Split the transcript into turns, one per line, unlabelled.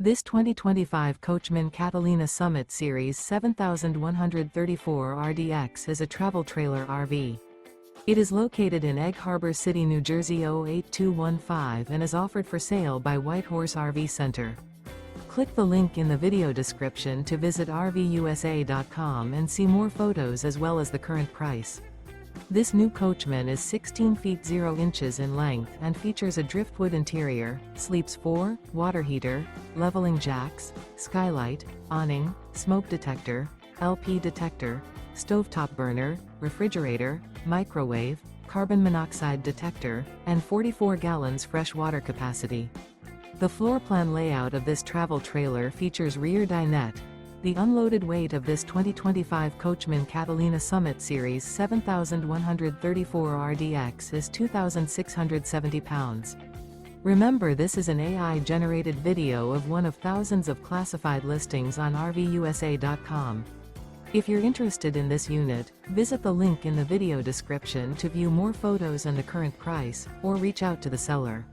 This 2025 Coachmen Catalina Summit Series 7134 RDX is a travel trailer RV. It is located in Egg Harbor City, New Jersey 08215 and is offered for sale by Whitehorse RV Center. Click the link in the video description to visit RVUSA.com and see more photos as well as the current price. This new Coachmen is 16 feet 0 inches in length and features a driftwood interior, sleeps 4, water heater, leveling jacks, skylight, awning, smoke detector, LP detector, stovetop burner, refrigerator, microwave, carbon monoxide detector, and 44 gallons fresh water capacity. The floor plan layout of this travel trailer features rear dinette. The unloaded weight of this 2025 Coachmen Catalina Summit Series 7134 RDX is 2,670 pounds. Remember, this is an AI-generated video of one of thousands of classified listings on RVUSA.com. If you're interested in this unit, visit the link in the video description to view more photos and the current price, or reach out to the seller.